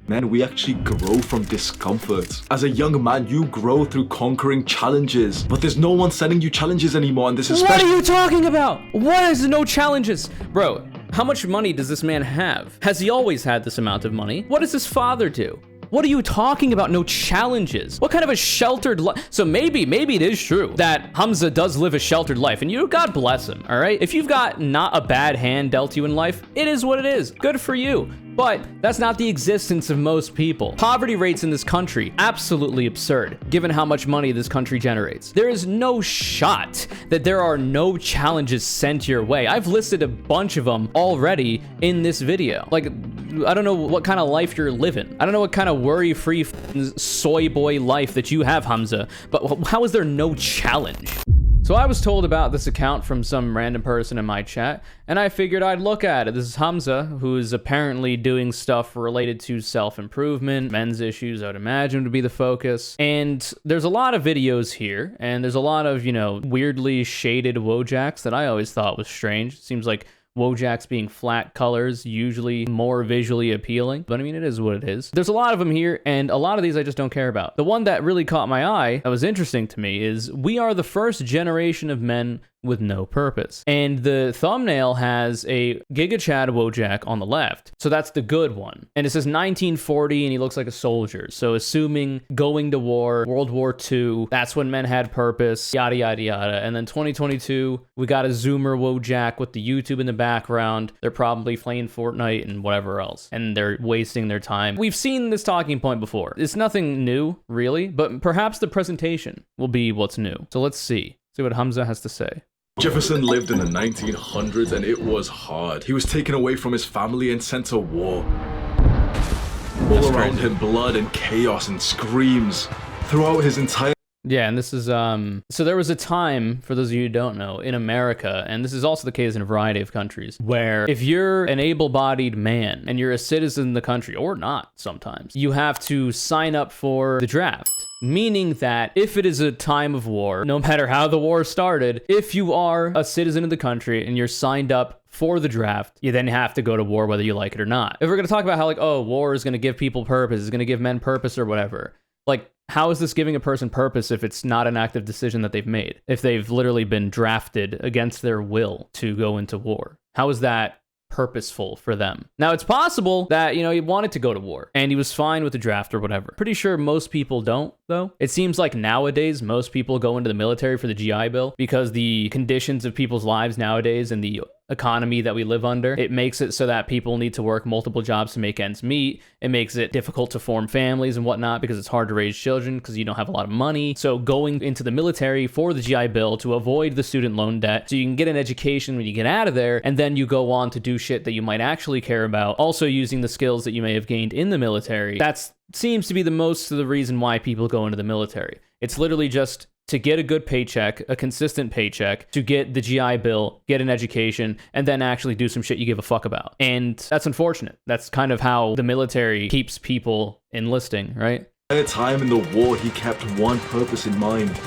Men, we actually grow from discomfort. As a young man, you grow through conquering challenges, but there's no one setting you challenges anymore, and this is What are you talking about? What is no challenges? Bro, how much money does this man have? Has he always had this amount of money? What does his father do? What are you talking about? No challenges. What kind of a sheltered life? So maybe it is true that Hamza does live a sheltered life, and God bless him, all right? If you've got not a bad hand dealt you in life, it is what it is. Good for you. But that's not the existence of most people. Poverty rates in this country, absolutely absurd, given how much money this country generates. There is no shot that there are no challenges sent your way. I've listed a bunch of them already in this video. Like, I don't know what kind of life you're living. I don't know what kind of worry-free soy boy life that you have, Hamza, but how is there no challenge? So I was told about this account from some random person in my chat, and I figured I'd look at it. This is Hamza, who is apparently doing stuff related to self-improvement, men's issues, I would imagine would be the focus. And there's a lot of videos here, and there's a lot of, weirdly shaded Wojaks that I always thought was strange. It seems like Wojaks being flat colors, usually more visually appealing, but I mean, it is what it is. There's a lot of them here, and a lot of these I just don't care about. The one that really caught my eye, that was interesting to me, is we are the first generation of men with no purpose. And the thumbnail has a Giga Chad Wojak on the left. So that's the good one. And it says 1940 and he looks like a soldier. So assuming going to war, World War II, that's when men had purpose, yada, yada, yada. And then 2022, we got a Zoomer Wojak with the YouTube in the background. They're probably playing Fortnite and whatever else. And they're wasting their time. We've seen this talking point before. It's nothing new, really, but perhaps the presentation will be what's new. So let's see what Hamza has to say. Jefferson lived in the 1900s and it was hard. He was taken away from his family and sent to war. All around him, blood and chaos and screams. Throughout his entire... Yeah, and this is, so there was a time, for those of you who don't know, in America, and this is also the case in a variety of countries, where if you're an able-bodied man and you're a citizen of the country, or not sometimes, you have to sign up for the draft. Meaning that if it is a time of war, no matter how the war started, if you are a citizen of the country and you're signed up for the draft, you then have to go to war whether you like it or not. If we're going to talk about how, like, oh, war is going to give people purpose, it's going to give men purpose or whatever, like, how is this giving a person purpose if it's not an active decision that they've made? If they've literally been drafted against their will to go into war? How is that purposeful for them? Now, it's possible that, he wanted to go to war and he was fine with the draft or whatever. Pretty sure most people don't, though. It seems like nowadays, most people go into the military for the GI Bill because the conditions of people's lives nowadays and the economy that we live under, it makes it so that people need to work multiple jobs to make ends meet. It makes it difficult to form families and whatnot because it's hard to raise children because you don't have a lot of money. So going into the military for the GI Bill to avoid the student loan debt so you can get an education when you get out of there, and then you go on to do shit that you might actually care about, also using the skills that you may have gained in the military. That seems to be the most of the reason why people go into the military. It's literally just to get a good paycheck, a consistent paycheck, to get the GI Bill, get an education, and then actually do some shit you give a fuck about. And that's unfortunate. That's kind of how the military keeps people enlisting, right? At a time in the war, he kept one purpose in mind.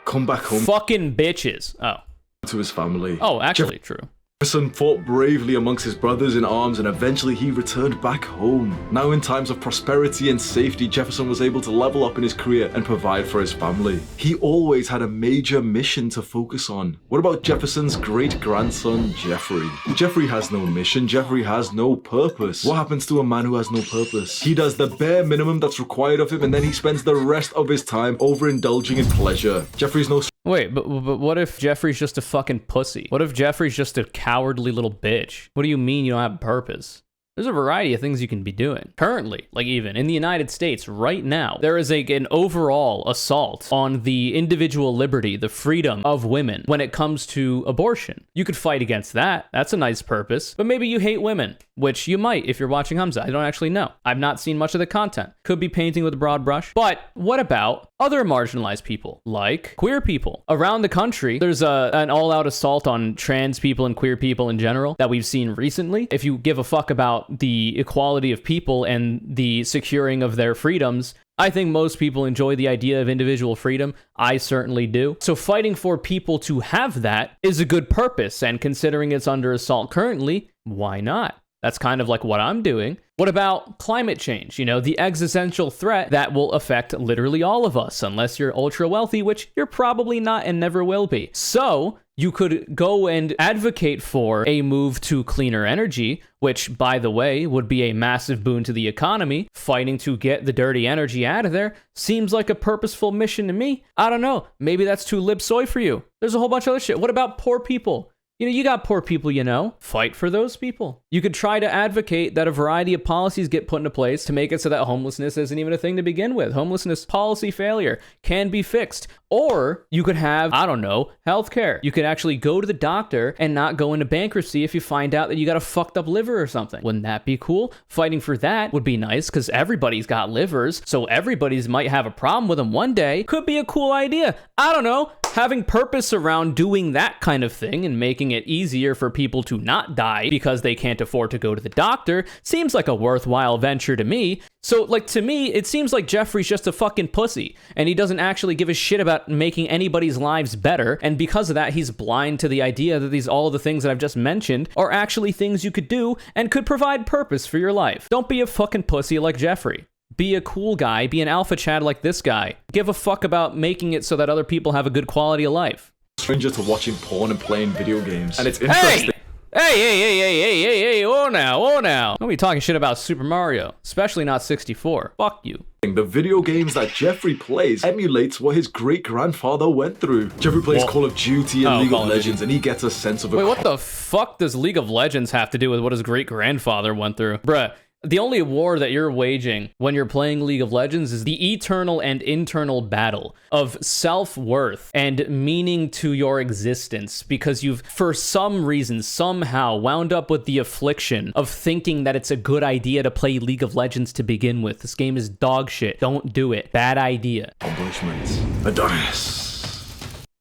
Come back home. Fucking bitches. Oh. To his family. Oh, actually, true. Jefferson fought bravely amongst his brothers in arms and eventually he returned back home. Now in times of prosperity and safety, Jefferson was able to level up in his career and provide for his family. He always had a major mission to focus on. What about Jefferson's great-grandson, Jeffrey? Jeffrey has no mission, Jeffrey has no purpose. What happens to a man who has no purpose? He does the bare minimum that's required of him and then he spends the rest of his time overindulging in pleasure. Jeffrey's no... Wait, but what if Jeffrey's just a fucking pussy? What if Jeffrey's just a cowardly little bitch? What do you mean you don't have purpose? There's a variety of things you can be doing. Currently, like even in the United States right now, there is an overall assault on the individual liberty, the freedom of women when it comes to abortion. You could fight against that. That's a nice purpose. But maybe you hate women, which you might if you're watching Hamza. I don't actually know. I've not seen much of the content. Could be painting with a broad brush. But what about other marginalized people, like queer people? Around the country, there's an all-out assault on trans people and queer people in general that we've seen recently. If you give a fuck about the equality of people and the securing of their freedoms, I think most people enjoy the idea of individual freedom. I certainly do. So fighting for people to have that is a good purpose, and considering it's under assault currently, why not? That's kind of like what I'm doing. What about climate change? You know, the existential threat that will affect literally all of us, unless you're ultra wealthy, which you're probably not and never will be. So you could go and advocate for a move to cleaner energy, which, by the way, would be a massive boon to the economy. Fighting to get the dirty energy out of there seems like a purposeful mission to me. I don't know. Maybe that's too lib soy for you. There's a whole bunch of other shit. What about poor people? You know, you got poor people, you know. Fight for those people. You could try to advocate that a variety of policies get put into place to make it so that homelessness isn't even a thing to begin with. Homelessness policy failure can be fixed. Or you could have, I don't know, healthcare. You could actually go to the doctor and not go into bankruptcy if you find out that you got a fucked up liver or something. Wouldn't that be cool? Fighting for that would be nice because everybody's got livers, so everybody's might have a problem with them one day. Could be a cool idea. I don't know. Having purpose around doing that kind of thing and making it easier for people to not die because they can't afford to go to the doctor seems like a worthwhile venture to me. So, like, to me, it seems like Jeffrey's just a fucking pussy, and he doesn't actually give a shit about making anybody's lives better, and because of that, he's blind to the idea that all of the things that I've just mentioned are actually things you could do and could provide purpose for your life. Don't be a fucking pussy like Jeffrey. Be a cool guy, be an alpha chad like this guy. Give a fuck about making it so that other people have a good quality of life. Stranger to watching porn and playing video games. And it's interesting. Hey, oh now. Don't be talking shit about Super Mario, especially not 64. Fuck you. The video games that Jeffrey plays emulates what his great-grandfather went through. Jeffrey plays Call of Duty and League of Legends, and he gets a sense of... Wait, what the fuck does League of Legends have to do with what his great-grandfather went through? Bruh. The only war that you're waging when you're playing League of Legends is the eternal and internal battle of self-worth and meaning to your existence, because you've, for some reason, somehow wound up with the affliction of thinking that it's a good idea to play League of Legends to begin with. This game is dog shit. Don't do it. Bad idea. Accomplishments. Adonis.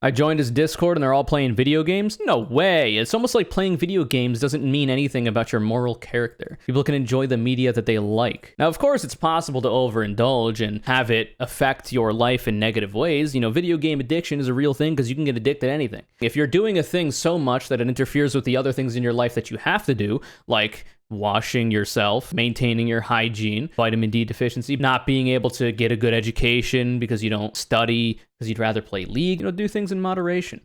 I joined his Discord and they're all playing video games? No way. It's almost like playing video games doesn't mean anything about your moral character. People can enjoy the media that they like. Now, of course, it's possible to overindulge and have it affect your life in negative ways. You know, video game addiction is a real thing because you can get addicted to anything. If you're doing a thing so much that it interferes with the other things in your life that you have to do, like washing yourself, maintaining your hygiene, vitamin D deficiency, not being able to get a good education because you don't study, because you'd rather play League, you know, do things in moderation.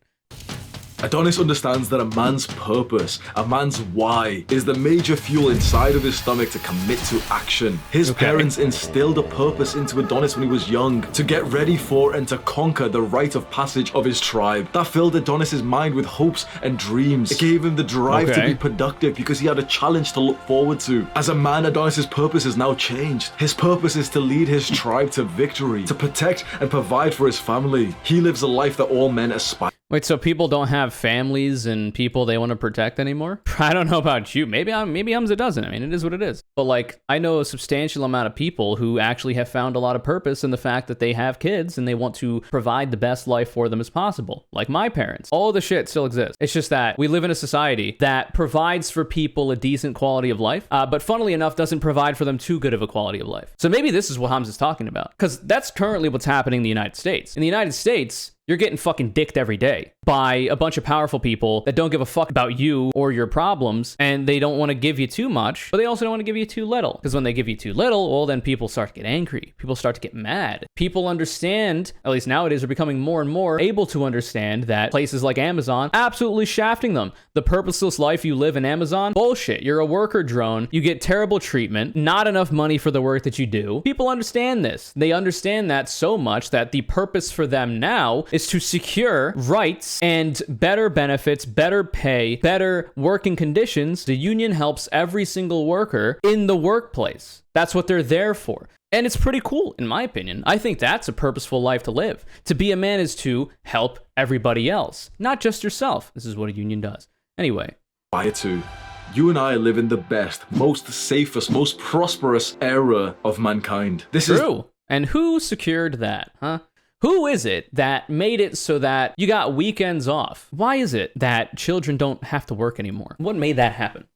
Adonis understands that a man's purpose, a man's why, is the major fuel inside of his stomach to commit to action. His parents instilled a purpose into Adonis when he was young, to get ready for and to conquer the rite of passage of his tribe. That filled Adonis's mind with hopes and dreams. It gave him the drive to be productive because he had a challenge to look forward to. As a man, Adonis's purpose has now changed. His purpose is to lead his tribe to victory, to protect and provide for his family. He lives a life that all men aspire. Wait, so people don't have families and people they want to protect anymore? I don't know about you. Maybe Hamza doesn't. I mean, it is what it is. But like, I know a substantial amount of people who actually have found a lot of purpose in the fact that they have kids and they want to provide the best life for them as possible. Like my parents. All the shit still exists. It's just that we live in a society that provides for people a decent quality of life, but funnily enough, doesn't provide for them too good of a quality of life. So maybe this is what Hamza's talking about, because that's currently what's happening in the United States. In the United States, you're getting fucking dicked every day by a bunch of powerful people that don't give a fuck about you or your problems, and they don't want to give you too much, but they also don't want to give you too little. Because when they give you too little, well, then people start to get angry. People start to get mad. People understand, at least nowadays, are becoming more and more able to understand that places like Amazon absolutely shafting them. The purposeless life you live in Amazon, bullshit. You're a worker drone. You get terrible treatment, not enough money for the work that you do. People understand this. They understand that so much that the purpose for them now is to secure rights and better benefits, better pay, better working conditions. The union helps every single worker in the workplace. That's what they're there for. And it's pretty cool, in my opinion. I think that's a purposeful life to live. To be a man is to help everybody else, not just yourself. This is what a union does. Anyway. You and I live in the best, most safest, most prosperous era of mankind. This is true. And who secured that, huh? Who is it that made it so that you got weekends off? Why is it that children don't have to work anymore? What made that happen?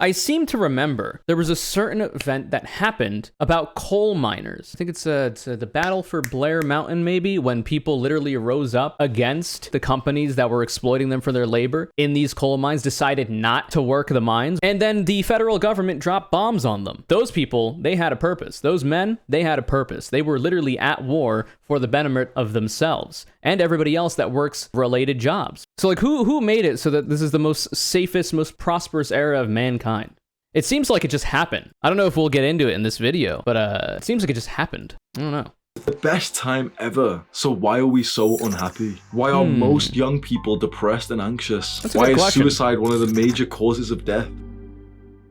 I seem to remember there was a certain event that happened about coal miners. I think it's the battle for Blair Mountain, maybe, when people literally rose up against the companies that were exploiting them for their labor in these coal mines, decided not to work the mines, and then the federal government dropped bombs on them. Those people, they had a purpose. Those men, they had a purpose. They were literally at war for the benefit of themselves and everybody else that works related jobs. So like who made it so that this is the most safest, most prosperous era of mankind? It seems like it just happened. I don't know if we'll get into it in this video, but it seems like it just happened. I don't know. The best time ever. So why are we so unhappy? Why are most young people depressed and anxious? That's a Why good is question. suicide one of the major causes of death?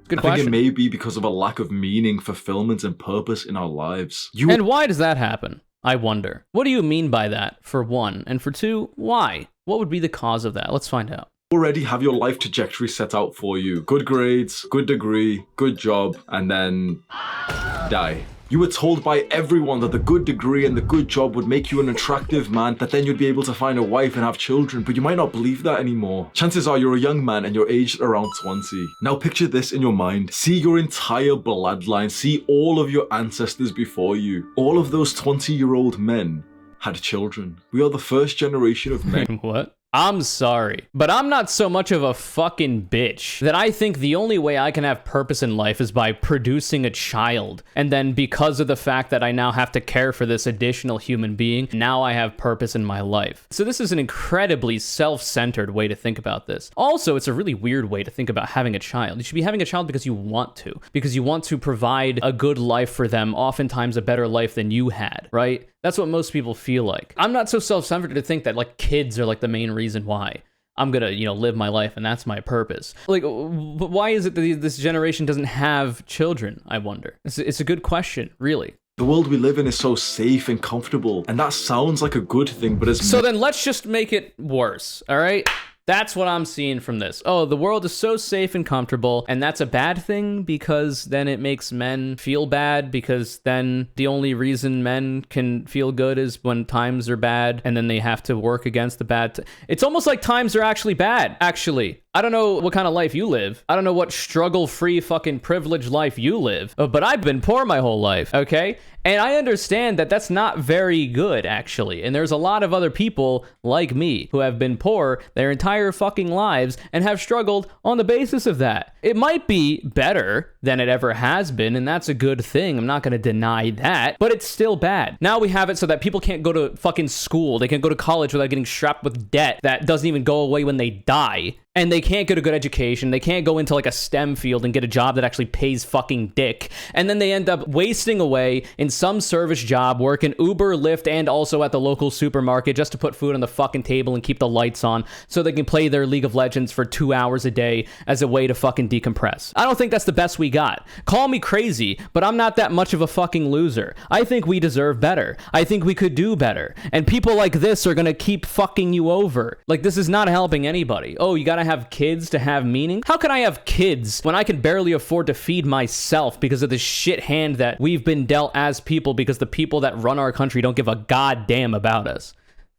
Good I think question. it may be because of a lack of meaning, fulfillment, and purpose in our lives. And why does that happen? I wonder. What do you mean by that, for one? And for two, why? What would be the cause of that? Let's find out. Already have your life trajectory set out for you. Good grades, good degree, good job, and then die. You were told by everyone that the good degree and the good job would make you an attractive man, that then you'd be able to find a wife and have children, but you might not believe that anymore. Chances are you're a young man and you're aged around 20. Now picture this in your mind. See your entire bloodline. See all of your ancestors before you. All of those 20-year-old men had children. We are the first generation of men. What? I'm sorry, but I'm not so much of a fucking bitch that I think the only way I can have purpose in life is by producing a child. And then because of the fact that I now have to care for this additional human being, now I have purpose in my life. So this is an incredibly self-centered way to think about this. Also, it's a really weird way to think about having a child. You should be having a child because you want to provide a good life for them, oftentimes a better life than you had, right? That's what most people feel like. I'm not so self-centered to think that like kids are like the main reason why I'm gonna, live my life and that's my purpose. Like, why is it that this generation doesn't have children, I wonder? It's a good question, really. The world we live in is so safe and comfortable, and that sounds like a good thing, but as So then let's just make it worse, all right? That's what I'm seeing from this. Oh, the world is so safe and comfortable, and that's a bad thing because then it makes men feel bad, because then the only reason men can feel good is when times are bad, and then they have to work against the bad. It's almost like times are actually bad, actually. I don't know what kind of life you live. I don't know what struggle-free fucking privileged life you live, but I've been poor my whole life, okay? And I understand that that's not very good, actually. And there's a lot of other people like me who have been poor their entire fucking lives and have struggled on the basis of that. It might be better than it ever has been, and that's a good thing. I'm not going to deny that, but it's still bad. Now we have it so that people can't go to fucking school. They can't go to college without getting strapped with debt that doesn't even go away when they die. And they can't get a good education. They can't go into like a STEM field and get a job that actually pays fucking dick. And then they end up wasting away in some service job, working Uber, Lyft, and also at the local supermarket just to put food on the fucking table and keep the lights on so they can play their League of Legends for 2 hours a day as a way to fucking decompress. I don't think that's the best we got. Call me crazy, but I'm not that much of a fucking loser. I think we deserve better. I think we could do better. And people like this are gonna keep fucking you over. Like, this is not helping anybody. Oh, you gotta have kids to have meaning? How can I have kids when I can barely afford to feed myself because of the shit hand that we've been dealt as people, because the people that run our country don't give a goddamn about us?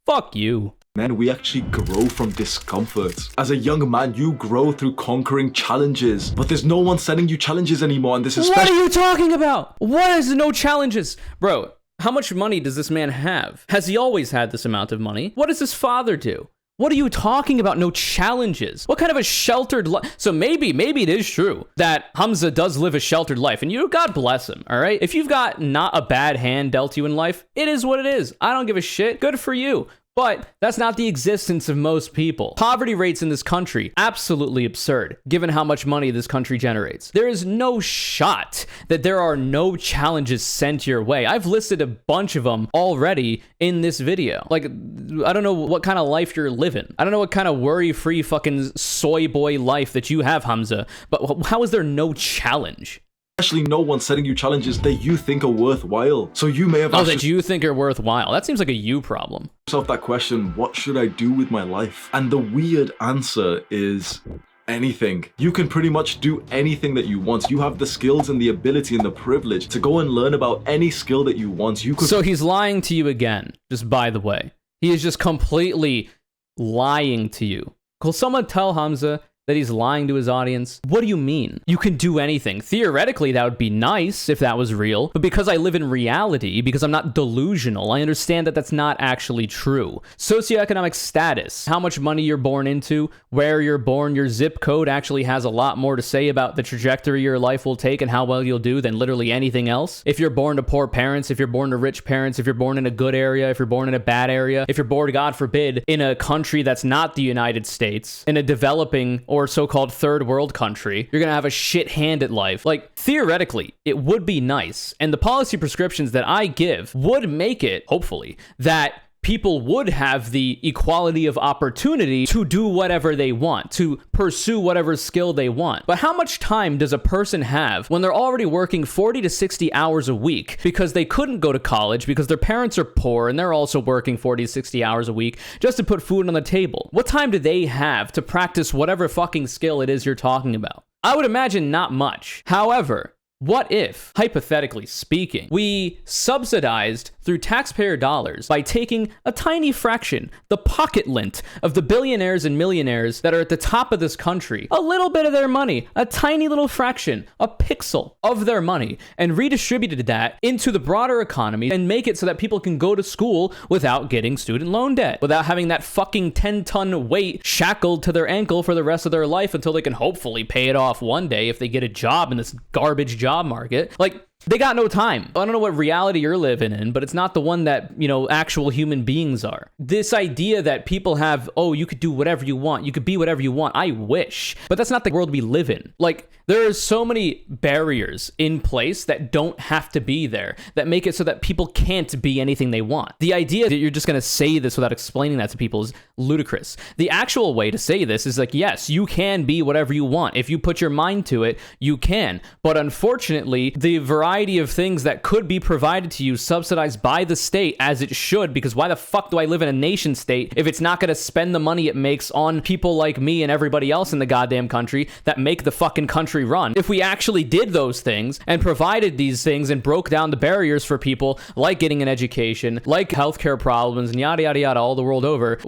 Fuck you. Men, we actually grow from discomfort. As a young man, you grow through conquering challenges, but there's no one setting you challenges anymore, and this is What are you talking about? What is no challenges? Bro, how much money does this man have? Has he always had this amount of money? What does his father do? What are you talking about? No challenges. What kind of a sheltered life? So maybe it is true that Hamza does live a sheltered life, and God bless him, all right? If you've got not a bad hand dealt you in life, it is what it is. I don't give a shit. Good for you. But that's not the existence of most people. Poverty rates in this country, absolutely absurd, given how much money this country generates. There is no shot that there are no challenges sent your way. I've listed a bunch of them already in this video. Like, I don't know what kind of life you're living. I don't know what kind of worry-free fucking soy boy life that you have, Hamza, but how is there no challenge? Especially no one setting you challenges that you think are worthwhile. So you may have asked that you think are worthwhile. That seems like a you problem. yourself that question, what should I do with my life? And the weird answer is anything. You can pretty much do anything that you want. You have the skills and the ability and the privilege to go and learn about any skill that you want. You could. So he's lying to you again, just by the way. He is just completely lying to you. Will someone tell Hamza that he's lying to his audience? What do you mean? You can do anything. Theoretically, that would be nice if that was real, but because I live in reality, because I'm not delusional, I understand that that's not actually true. Socioeconomic status, how much money you're born into, where you're born, your zip code actually has a lot more to say about the trajectory your life will take and how well you'll do than literally anything else. If you're born to poor parents, if you're born to rich parents, if you're born in a good area, if you're born in a bad area, if you're born, God forbid, in a country that's not the United States, in a developing or so-called third world country, you're gonna have a shit hand at life. Like, theoretically, it would be nice, and the policy prescriptions that I give would make it, hopefully, that people would have the equality of opportunity to do whatever they want, to pursue whatever skill they want. But how much time does a person have when they're already working 40 to 60 hours a week because they couldn't go to college because their parents are poor and they're also working 40 to 60 hours a week just to put food on the table? What time do they have to practice whatever fucking skill it is you're talking about? I would imagine not much. However, what if, hypothetically speaking, we subsidized through taxpayer dollars by taking a tiny fraction, the pocket lint of the billionaires and millionaires that are at the top of this country, a little bit of their money, a tiny little fraction, a pixel of their money, and redistributed that into the broader economy and make it so that people can go to school without getting student loan debt, without having that fucking 10-ton weight shackled to their ankle for the rest of their life until they can hopefully pay it off one day if they get a job in this garbage job market. Like, they got no time. I don't know what reality you're living in, but it's not the one that, actual human beings are. This idea that people have, oh, you could do whatever you want, you could be whatever you want, I wish. But that's not the world we live in. Like, there are so many barriers in place that don't have to be there, that make it so that people can't be anything they want. The idea that you're just going to say this without explaining that to people is ludicrous. The actual way to say this is like, yes, you can be whatever you want. If you put your mind to it, you can. But unfortunately, the variety of things that could be provided to you subsidized by the state, as it should, because why the fuck do I live in a nation state if it's not going to spend the money it makes on people like me and everybody else in the goddamn country that make the fucking country run? If we actually did those things and provided these things and broke down the barriers for people like getting an education, like healthcare problems and yada yada yada all the world over,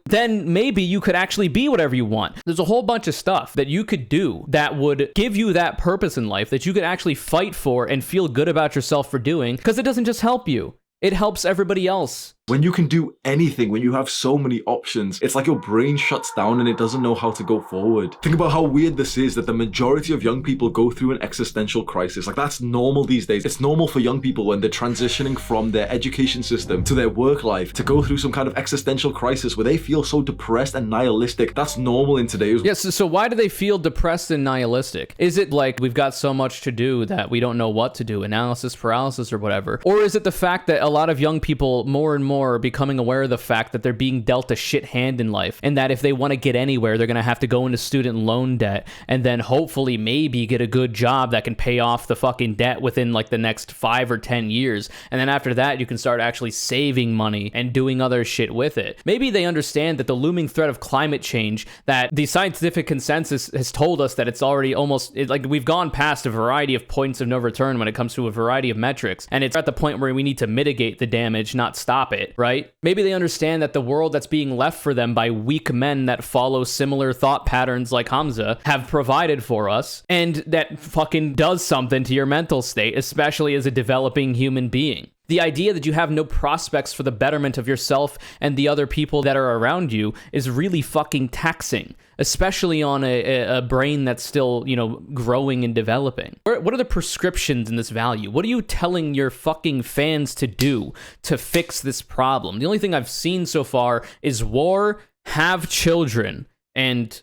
then maybe you could actually be whatever you want. There's a whole bunch of stuff that you could do that would give you that purpose in life that you could actually fight for and feel good about yourself for doing, because it doesn't just help you, it helps everybody else. When you can do anything, when you have so many options, it's like your brain shuts down and it doesn't know how to go forward. Think about how weird this is, that the majority of young people go through an existential crisis. Like, that's normal these days. It's normal for young people when they're transitioning from their education system to their work life to go through some kind of existential crisis where they feel so depressed and nihilistic. That's normal in today's world. Yes, so why do they feel depressed and nihilistic? Is it like we've got so much to do that we don't know what to do, analysis paralysis or whatever? Or is it the fact that a lot of young people more and more are becoming aware of the fact that they're being dealt a shit hand in life, and that if they want to get anywhere, they're going to have to go into student loan debt and then hopefully maybe get a good job that can pay off the fucking debt within like the next 5 or 10 years. And then after that, you can start actually saving money and doing other shit with it. Maybe they understand that the looming threat of climate change, that the scientific consensus has told us that it's already almost like we've gone past a variety of points of no return when it comes to a variety of metrics, and it's at the point where we need to mitigate the damage, not stop it. Right? Maybe they understand that the world that's being left for them by weak men that follow similar thought patterns like Hamza have provided for us, and that fucking does something to your mental state, especially as a developing human being. The idea that you have no prospects for the betterment of yourself and the other people that are around you is really fucking taxing, especially on a brain that's still, growing and developing. What are the prescriptions in this value? What are you telling your fucking fans to do to fix this problem? The only thing I've seen so far is war, have children, and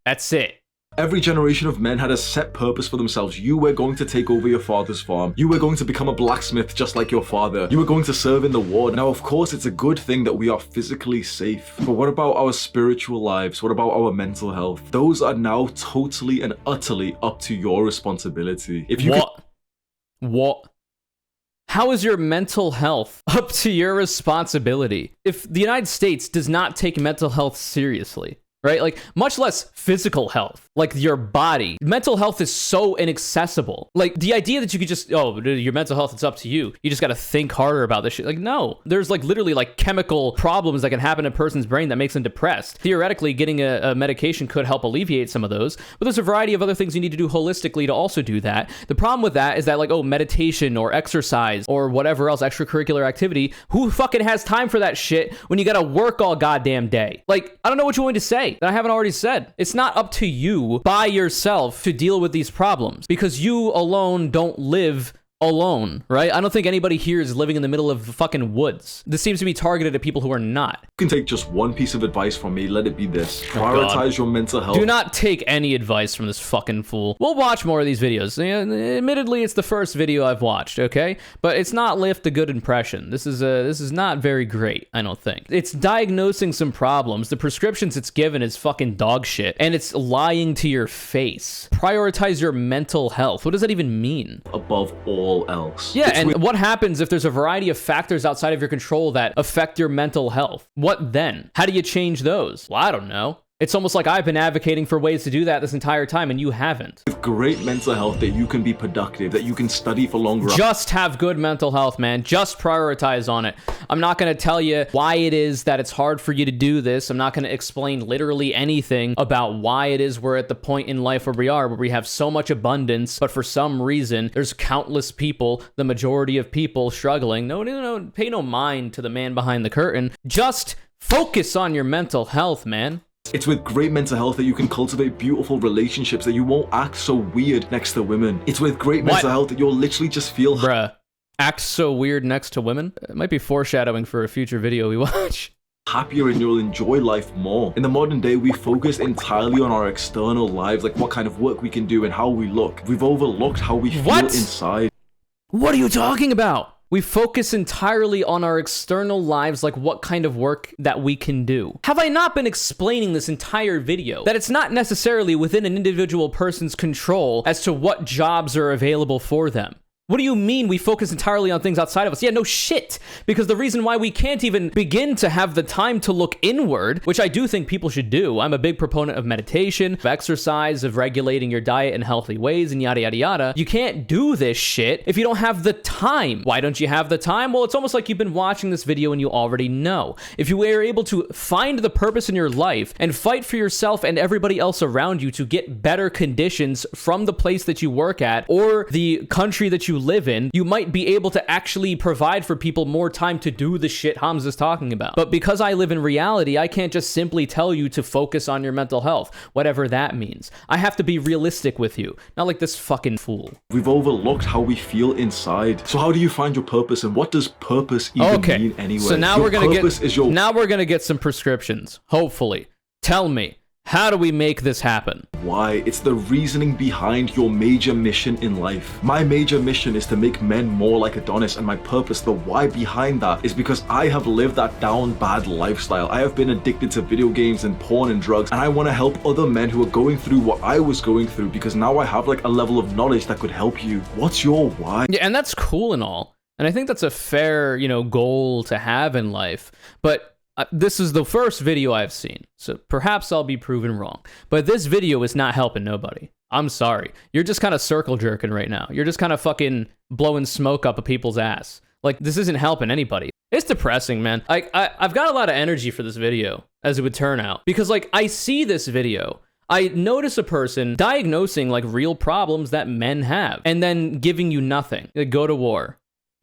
that's it. Every generation of men had a set purpose for themselves. You were going to take over your father's farm. You were going to become a blacksmith just like your father. You were going to serve in the war. Now, of course, it's a good thing that we are physically safe. But what about our spiritual lives? What about our mental health? Those are now totally and utterly up to your responsibility. If you What? How is your mental health up to your responsibility? If the United States does not take mental health seriously, right? Like, much less physical health. like your body. Mental health is so inaccessible. Like the idea that you could just, oh, your mental health, it's up to you. You just got to think harder about this shit. Like, no, there's like literally like chemical problems that can happen in a person's brain that makes them depressed. Theoretically, getting a medication could help alleviate some of those, but there's a variety of other things you need to do holistically to also do that. The problem with that is that like, oh, meditation or exercise or whatever else, extracurricular activity, who fucking has time for that shit when you got to work all goddamn day? Like, I don't know what you want me to say that I haven't already said. It's not up to you by yourself to deal with these problems because you alone don't live alone, right? I don't think anybody here is living in the middle of the fucking woods. This seems to be targeted at people who are not. You can take just one piece of advice from me. Let it be this. Prioritize your mental health. Do not take any advice from this fucking fool. We'll watch more of these videos. Admittedly, it's the first video I've watched, okay? But it's not left a good impression. This is not very great, I don't think. It's diagnosing some problems. The prescriptions it's given is fucking dog shit. And it's lying to your face. Prioritize your mental health. What does that even mean? Above all else. Yeah, and what happens if there's a variety of factors outside of your control that affect your mental health? What then? How do you change those? Well, I don't know. It's almost like I've been advocating for ways to do that this entire time and you haven't. With great mental health that you can be productive, that you can study for longer. Just have good mental health, man. Just prioritize on it. I'm not going to tell you why it is that it's hard for you to do this. I'm not going to explain literally anything about why it is we're at the point in life where we are, where we have so much abundance, but for some reason, there's countless people, the majority of people struggling. No, pay no mind to the man behind the curtain. Just focus on your mental health, man. It's with great mental health that you can cultivate beautiful relationships, that you won't act so weird next to women. It's with great mental health that you'll literally just feel... Bruh, act so weird next to women? It might be foreshadowing for a future video we watch. Happier and you'll enjoy life more. In the modern day, we focus entirely on our external lives, like what kind of work we can do and how we look. We've overlooked how we feel inside. What are you talking about? We focus entirely on our external lives, like what kind of work that we can do. Have I not been explaining this entire video that it's not necessarily within an individual person's control as to what jobs are available for them? What do you mean we focus entirely on things outside of us? Yeah, no shit. Because the reason why we can't even begin to have the time to look inward, which I do think people should do. I'm a big proponent of meditation, of exercise, of regulating your diet in healthy ways, and yada, yada, yada. You can't do this shit if you don't have the time. Why don't you have the time? Well, it's almost like you've been watching this video and you already know. If you were able to find the purpose in your life and fight for yourself and everybody else around you to get better conditions from the place that you work at or the country that you live in, you might be able to actually provide for people more time to do the shit Hamza's talking about. But because I live in reality, I can't just simply tell you to focus on your mental health, whatever that means. I have to be realistic with you, not like this fucking fool. We've overlooked how we feel inside. So how do you find your purpose, and what does purpose even mean anyway? So now we're gonna get some prescriptions, hopefully. Tell me, how do we make this happen? Why? It's the reasoning behind your major mission in life. My major mission is to make men more like Adonis, and my purpose, the why behind that, is because I have lived that down bad lifestyle. I have been addicted to video games and porn and drugs, and I want to help other men who are going through what I was going through, because now I have like a level of knowledge that could help you. What's your why? Yeah, and that's cool and all. And I think that's a fair, goal to have in life. But this is the first video I've seen, so perhaps I'll be proven wrong. But this video is not helping nobody. I'm sorry. You're just kind of circle jerking right now. You're just kind of fucking blowing smoke up a people's ass. Like, this isn't helping anybody. It's depressing, man. I've got a lot of energy for this video, as it would turn out. Because, I see this video. I notice a person diagnosing, real problems that men have. And then giving you nothing. Go to war.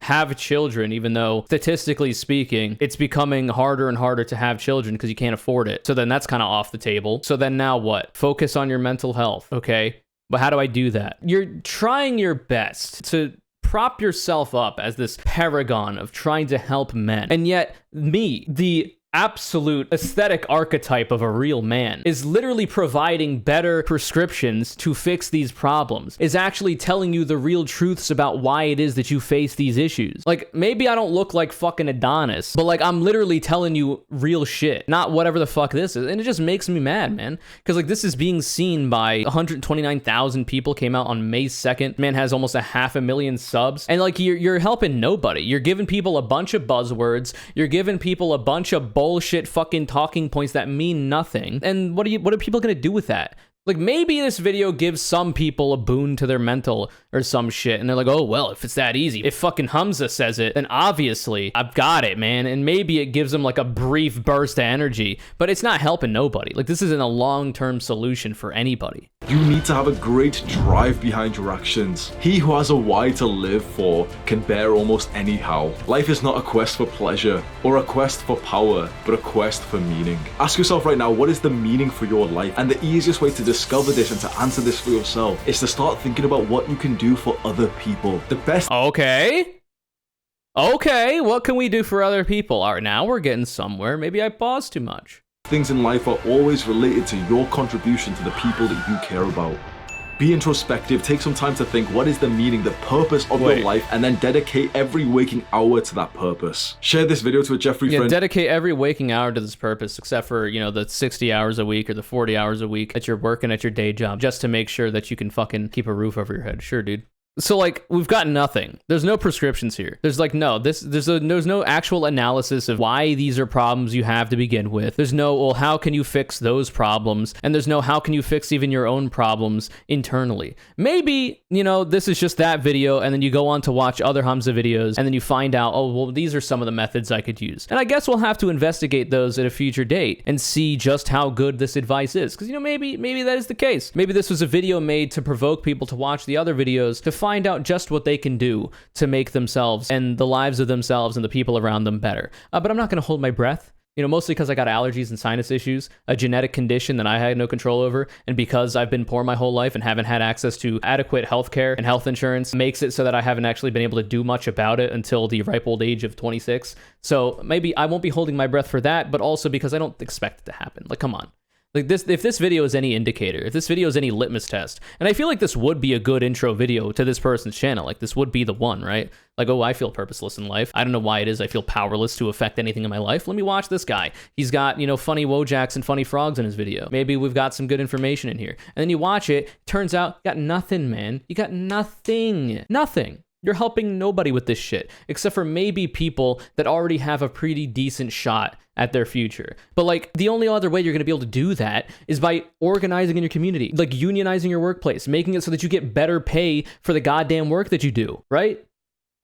Have children, even though statistically speaking, it's becoming harder and harder to have children because you can't afford it. So then that's kind of off the table. So then now what? Focus on your mental health, okay? But how do I do that? You're trying your best to prop yourself up as this paragon of trying to help men. And yet me, the absolute aesthetic archetype of a real man, is literally providing better prescriptions to fix these problems, is actually telling you the real truths about why it is that you face these issues. Maybe I don't look like fucking Adonis, but I'm literally telling you real shit, not whatever the fuck this is. And it just makes me mad, man. Because this is being seen by 129,000 people, came out on May 2nd. Man has almost 500,000 subs. And you're helping nobody. You're giving people a bunch of buzzwords. You're giving people a bunch of bullshit fucking talking points that mean nothing. And what are people gonna do with that? Like, maybe this video gives some people a boon to their mental or some shit, and they're like, oh, well, if it's that easy, if fucking Hamza says it, then obviously I've got it, man. And maybe it gives them like a brief burst of energy, but it's not helping nobody. Like, this isn't a long-term solution for anybody. You need to have a great drive behind your actions. He who has a why to live for can bear almost anyhow. Life is not a quest for pleasure or a quest for power, but a quest for meaning. Ask yourself right now, what is the meaning for your life? And the easiest way to discover this and to answer this for yourself is to start thinking about what you can do for other people. The best. Okay, what can we do for other people? All right, now we're getting somewhere. Maybe I paused too much. Things in life are always related to your contribution to the people that you care about. Be introspective, take some time to think what is the meaning, the purpose of your life, and then dedicate every waking hour to that purpose. Share this video to a Jeffrey friend. Dedicate every waking hour to this purpose, except for, you know, the 60 hours a week or the 40 hours a week that you're working at your day job just to make sure that you can fucking keep a roof over your head. Sure, dude. So, like, we've got nothing. There's no prescriptions here. There's like, no, there's no actual analysis of why these are problems you have to begin with. There's no, well, how can you fix those problems? And there's no, how can you fix even your own problems internally? Maybe, you know, this is just that video, and then you go on to watch other Hamza videos, and then you find out, oh, well, these are some of the methods I could use. And I guess we'll have to investigate those at a future date and see just how good this advice is. Because, you know, maybe that is the case. Maybe this was a video made to provoke people to watch the other videos to find out just what they can do to make themselves and the lives of themselves and the people around them better. But I'm not going to hold my breath, you know, mostly because I got allergies and sinus issues, a genetic condition that I had no control over, and because I've been poor my whole life and haven't had access to adequate healthcare and health insurance makes it so that I haven't actually been able to do much about it until the ripe old age of 26. So maybe I won't be holding my breath for that, but also because I don't expect it to happen. Like, come on. Like this, if this video is any indicator, if this video is any litmus test, and I feel like this would be a good intro video to this person's channel, like this would be the one, right? Like, oh, I feel purposeless in life. I don't know why it is I feel powerless to affect anything in my life. Let me watch this guy. He's got, you know, funny Wojaks and funny frogs in his video. Maybe we've got some good information in here. And then you watch it, turns out you got nothing, man. You got nothing. Nothing. You're helping nobody with this shit, except for maybe people that already have a pretty decent shot at their future. But like, the only other way you're gonna be able to do that is by organizing in your community, like unionizing your workplace, making it so that you get better pay for the goddamn work that you do, right?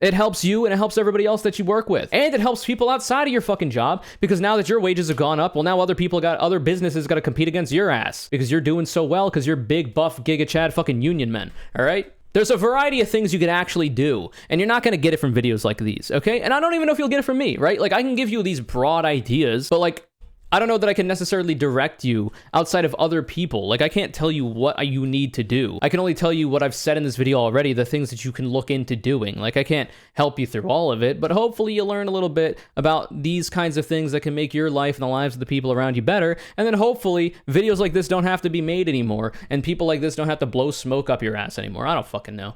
It helps you and it helps everybody else that you work with. And it helps people outside of your fucking job, because now that your wages have gone up, well, now other businesses got to compete against your ass because you're doing so well because you're big, buff, Giga Chad fucking union men, all right? There's a variety of things you can actually do, and you're not going to get it from videos like these, okay? And I don't even know if you'll get it from me, right? Like, I can give you these broad ideas, but like, I don't know that I can necessarily direct you outside of other people. Like, I can't tell you what you need to do. I can only tell you what I've said in this video already, the things that you can look into doing. Like, I can't help you through all of it, but hopefully you learn a little bit about these kinds of things that can make your life and the lives of the people around you better. And then hopefully videos like this don't have to be made anymore, and people like this don't have to blow smoke up your ass anymore. I don't fucking know.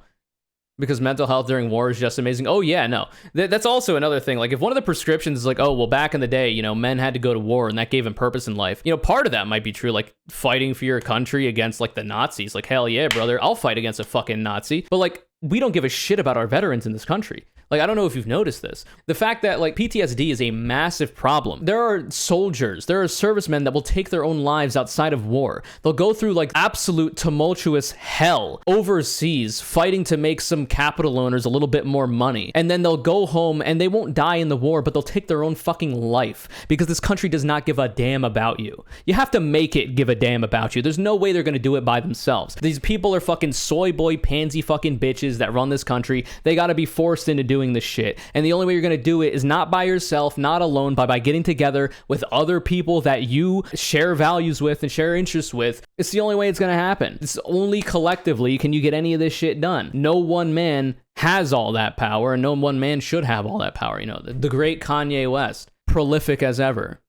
Because mental health during war is just amazing. Oh yeah, no. That's also another thing. Like, if one of the prescriptions is like, oh, well, back in the day, you know, men had to go to war and that gave them purpose in life. You know, part of that might be true, like fighting for your country against like the Nazis. Like, hell yeah, brother, I'll fight against a fucking Nazi. But like, we don't give a shit about our veterans in this country. Like, I don't know if you've noticed this. The fact that, like, PTSD is a massive problem. There are soldiers, there are servicemen that will take their own lives outside of war. They'll go through, like, absolute tumultuous hell overseas fighting to make some capital owners a little bit more money. And then they'll go home and they won't die in the war, but they'll take their own fucking life because this country does not give a damn about you. You have to make it give a damn about you. There's no way they're gonna do it by themselves. These people are fucking soy boy pansy fucking bitches that run this country. They gotta be forced into doing this shit. And the only way you're going to do it is not by yourself, not alone, but by getting together with other people that you share values with and share interests with. It's the only way it's going to happen. It's only collectively can you get any of this shit done. No one man has all that power, and no one man should have all that power. You know, the great Kanye West, prolific as ever.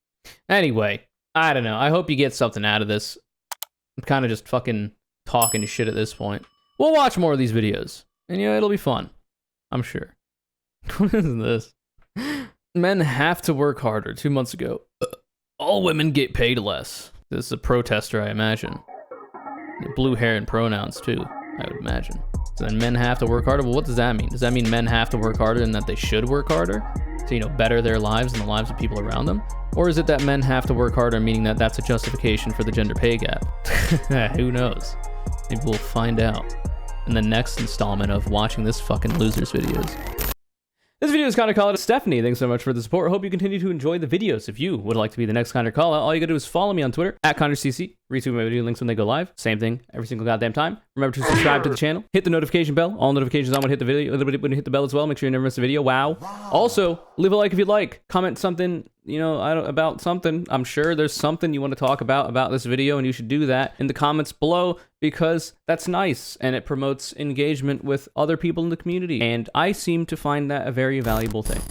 Anyway, I don't know. I hope you get something out of this. I'm kind of just fucking talking shit at this point. We'll watch more of these videos, and you know, it'll be fun. I'm sure. What is this? Men have to work harder. 2 months ago. All women get paid less. This is a protester, I imagine. Blue hair and pronouns, too, I would imagine. So then men have to work harder? Well, what does that mean? Does that mean men have to work harder and that they should work harder? to, you know, better their lives and the lives of people around them? Or is it that men have to work harder, meaning that that's a justification for the gender pay gap? Who knows? Maybe we'll find out in the next installment of watching this fucking loser's videos. This video is Connor Call Out. Stephanie, thanks so much for the support. Hope you continue to enjoy the videos. If you would like to be the next Connor Call Out, all you gotta do is follow me on Twitter, @ConnorCC. Retweet my video links when they go live. Same thing every single goddamn time. Remember to subscribe to the channel. Hit the notification bell. All notifications on when hit the video. When you hit the bell as well, make sure you never miss a video. Wow. Also, leave a like if you'd like. Comment something, you know, about something. I'm sure there's something you want to talk about this video, and you should do that in the comments below because that's nice and it promotes engagement with other people in the community. And I seem to find that a very valuable thing.